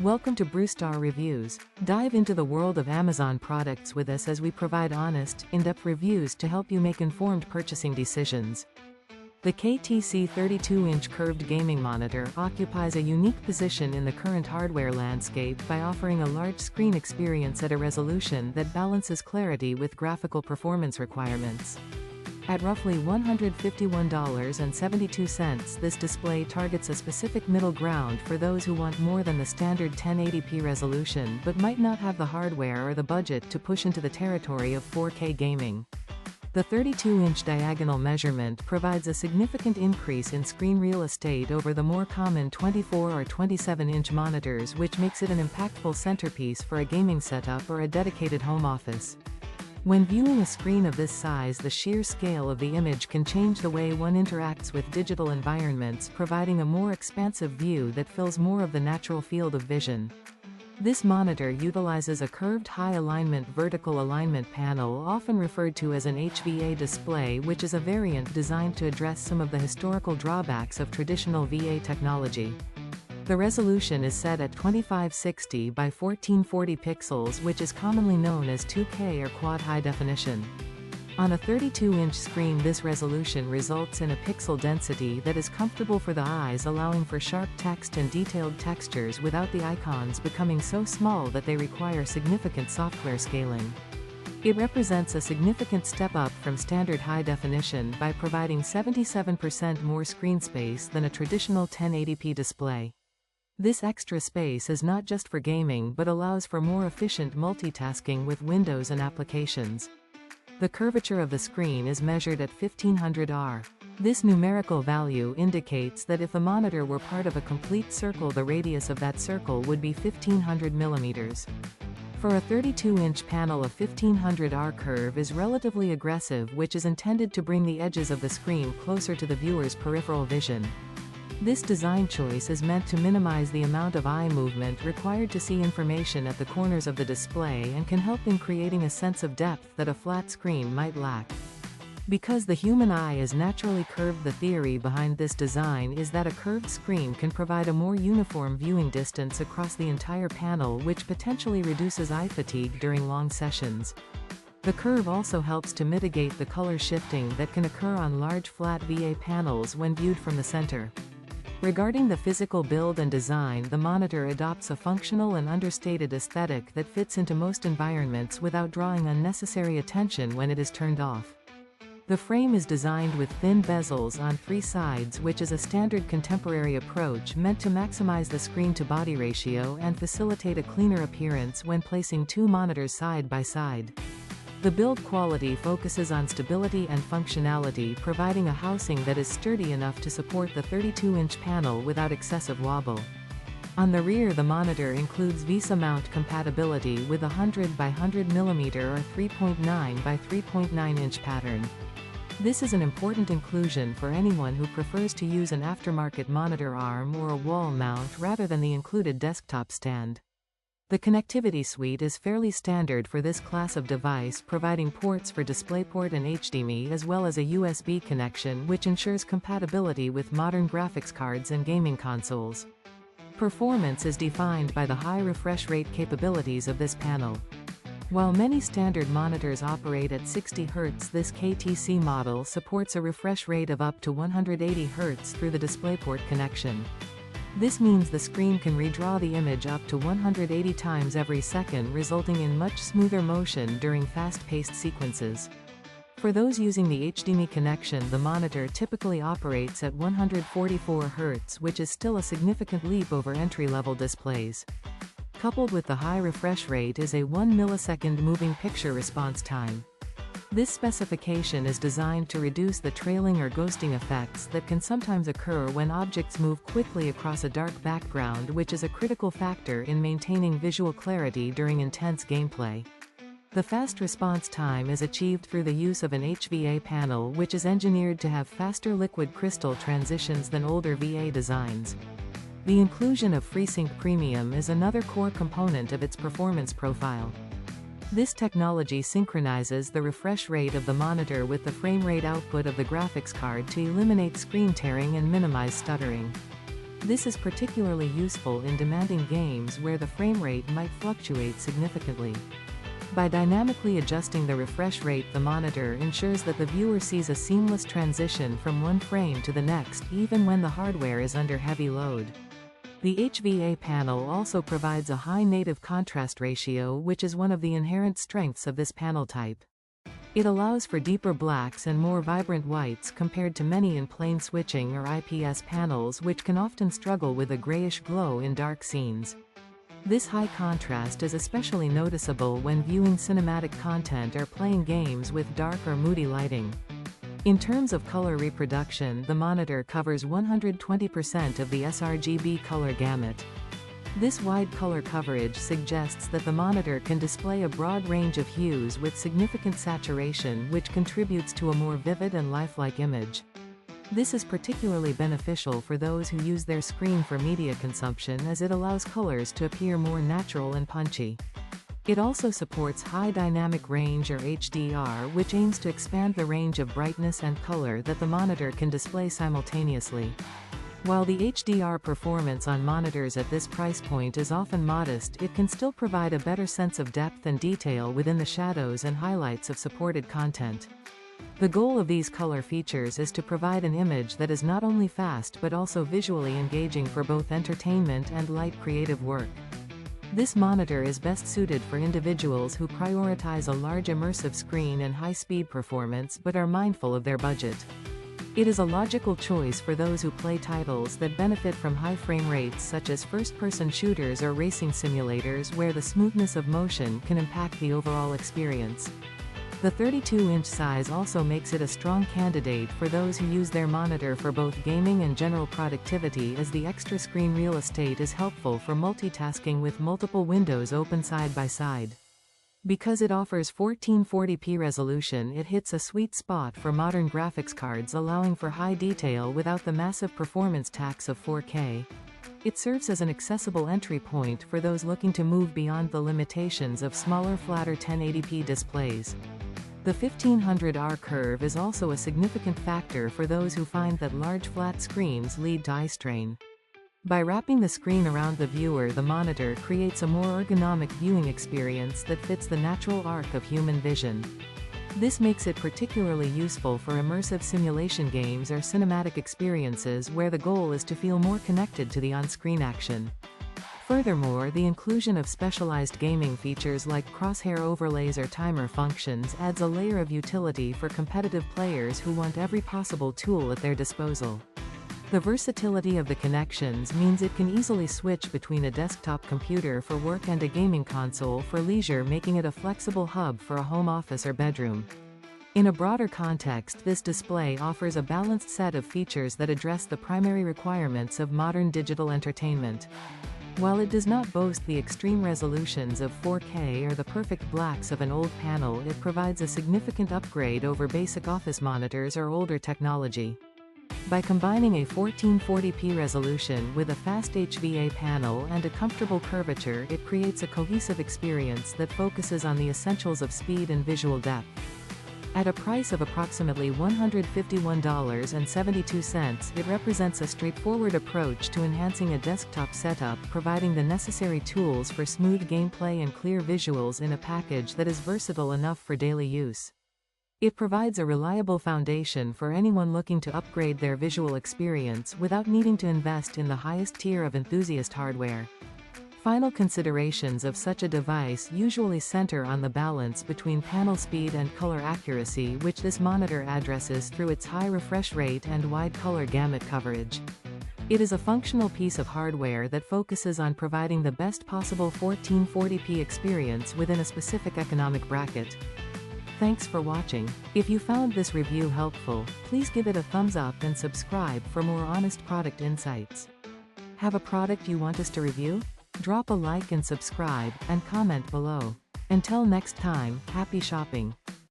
Welcome to Brewstar Reviews. Dive into the world of Amazon products with us as we provide honest, in-depth reviews to help you make informed purchasing decisions. The KTC 32-inch curved gaming monitor occupies a unique position in the current hardware landscape by offering a large screen experience at a resolution that balances clarity with graphical performance requirements. At roughly $151.72, this display targets a specific middle ground for those who want more than the standard 1080p resolution but might not have the hardware or the budget to push into the territory of 4K gaming. The 32-inch diagonal measurement provides a significant increase in screen real estate over the more common 24 or 27-inch monitors, which makes it an impactful centerpiece for a gaming setup or a dedicated home office. When viewing a screen of this size, the sheer scale of the image can change the way one interacts with digital environments, providing a more expansive view that fills more of the natural field of vision. This monitor utilizes a curved high-alignment vertical alignment panel, often referred to as an HVA display, which is a variant designed to address some of the historical drawbacks of traditional VA technology. The resolution is set at 2560 by 1440 pixels, which is commonly known as 2K or quad high definition. On a 32-inch screen, this resolution results in a pixel density that is comfortable for the eyes, allowing for sharp text and detailed textures without the icons becoming so small that they require significant software scaling. It represents a significant step up from standard high definition by providing 77% more screen space than a traditional 1080p display. This extra space is not just for gaming but allows for more efficient multitasking with windows and applications. The curvature of the screen is measured at 1500 R. This numerical value indicates that if the monitor were part of a complete circle, the radius of that circle would be 1500 millimeters. For a 32-inch panel, a 1500 R curve is relatively aggressive, which is intended to bring the edges of the screen closer to the viewer's peripheral vision. This design choice is meant to minimize the amount of eye movement required to see information at the corners of the display and can help in creating a sense of depth that a flat screen might lack. Because the human eye is naturally curved, the theory behind this design is that a curved screen can provide a more uniform viewing distance across the entire panel, which potentially reduces eye fatigue during long sessions. The curve also helps to mitigate the color shifting that can occur on large flat VA panels when viewed from the center. Regarding the physical build and design, the monitor adopts a functional and understated aesthetic that fits into most environments without drawing unnecessary attention when it is turned off. The frame is designed with thin bezels on three sides, which is a standard contemporary approach meant to maximize the screen-to-body ratio and facilitate a cleaner appearance when placing two monitors side by side. The build quality focuses on stability and functionality, providing a housing that is sturdy enough to support the 32-inch panel without excessive wobble. On the rear, the monitor includes VESA mount compatibility with a 100 by 100 mm or 3.9 by 3.9 inch pattern. This is an important inclusion for anyone who prefers to use an aftermarket monitor arm or a wall mount rather than the included desktop stand. The connectivity suite is fairly standard for this class of device, providing ports for DisplayPort and HDMI as well as a USB connection, which ensures compatibility with modern graphics cards and gaming consoles. Performance is defined by the high refresh rate capabilities of this panel. While many standard monitors operate at 60 Hz, this KTC model supports a refresh rate of up to 180 Hz through the DisplayPort connection. This means the screen can redraw the image up to 180 times every second, resulting in much smoother motion during fast-paced sequences. For those using the HDMI connection, the monitor typically operates at 144 Hz, which is still a significant leap over entry-level displays. Coupled with the high refresh rate is a 1 millisecond moving picture response time. This specification is designed to reduce the trailing or ghosting effects that can sometimes occur when objects move quickly across a dark background, which is a critical factor in maintaining visual clarity during intense gameplay. The fast response time is achieved through the use of an HVA panel, which is engineered to have faster liquid crystal transitions than older VA designs. The inclusion of Freesync Premium is another core component of its performance profile. This technology synchronizes the refresh rate of the monitor with the frame rate output of the graphics card to eliminate screen tearing and minimize stuttering. This is particularly useful in demanding games where the frame rate might fluctuate significantly. By dynamically adjusting the refresh rate, the monitor ensures that the viewer sees a seamless transition from one frame to the next even when the hardware is under heavy load. The HVA panel also provides a high native contrast ratio, which is one of the inherent strengths of this panel type. It allows for deeper blacks and more vibrant whites compared to many in plane switching or IPS panels, which can often struggle with a grayish glow in dark scenes. This high contrast is especially noticeable when viewing cinematic content or playing games with dark or moody lighting. In terms of color reproduction, the monitor covers 120% of the sRGB color gamut. This wide color coverage suggests that the monitor can display a broad range of hues with significant saturation, which contributes to a more vivid and lifelike image. This is particularly beneficial for those who use their screen for media consumption, as it allows colors to appear more natural and punchy. It also supports high dynamic range or HDR, which aims to expand the range of brightness and color that the monitor can display simultaneously. While the HDR performance on monitors at this price point is often modest, it can still provide a better sense of depth and detail within the shadows and highlights of supported content. The goal of these color features is to provide an image that is not only fast but also visually engaging for both entertainment and light creative work. This monitor is best suited for individuals who prioritize a large immersive screen and high-speed performance but are mindful of their budget. It is a logical choice for those who play titles that benefit from high frame rates, such as first-person shooters or racing simulators, where the smoothness of motion can impact the overall experience. The 32-inch size also makes it a strong candidate for those who use their monitor for both gaming and general productivity, as the extra screen real estate is helpful for multitasking with multiple windows open side by side. Because it offers 1440p resolution, it hits a sweet spot for modern graphics cards, allowing for high detail without the massive performance tax of 4K. It serves as an accessible entry point for those looking to move beyond the limitations of smaller, flatter 1080p displays. The 1500R curve is also a significant factor for those who find that large flat screens lead to eye strain. By wrapping the screen around the viewer, the monitor creates a more ergonomic viewing experience that fits the natural arc of human vision. This makes it particularly useful for immersive simulation games or cinematic experiences where the goal is to feel more connected to the on-screen action. Furthermore, the inclusion of specialized gaming features like crosshair overlays or timer functions adds a layer of utility for competitive players who want every possible tool at their disposal. The versatility of the connections means it can easily switch between a desktop computer for work and a gaming console for leisure, making it a flexible hub for a home office or bedroom. In a broader context, this display offers a balanced set of features that address the primary requirements of modern digital entertainment. While it does not boast the extreme resolutions of 4K or the perfect blacks of an old panel, it provides a significant upgrade over basic office monitors or older technology. By combining a 1440p resolution with a fast HVA panel and a comfortable curvature, it creates a cohesive experience that focuses on the essentials of speed and visual depth. At a price of approximately $151.72, it represents a straightforward approach to enhancing a desktop setup, providing the necessary tools for smooth gameplay and clear visuals in a package that is versatile enough for daily use. It provides a reliable foundation for anyone looking to upgrade their visual experience without needing to invest in the highest tier of enthusiast hardware. Final considerations of such a device usually center on the balance between panel speed and color accuracy, which this monitor addresses through its high refresh rate and wide color gamut coverage. It is a functional piece of hardware that focuses on providing the best possible 1440p experience within a specific economic bracket. Thanks for watching. If you found this review helpful, please give it a thumbs up and subscribe for more honest product insights. Have a product you want us to review? Drop a like and subscribe, and comment below. Until next time, happy shopping.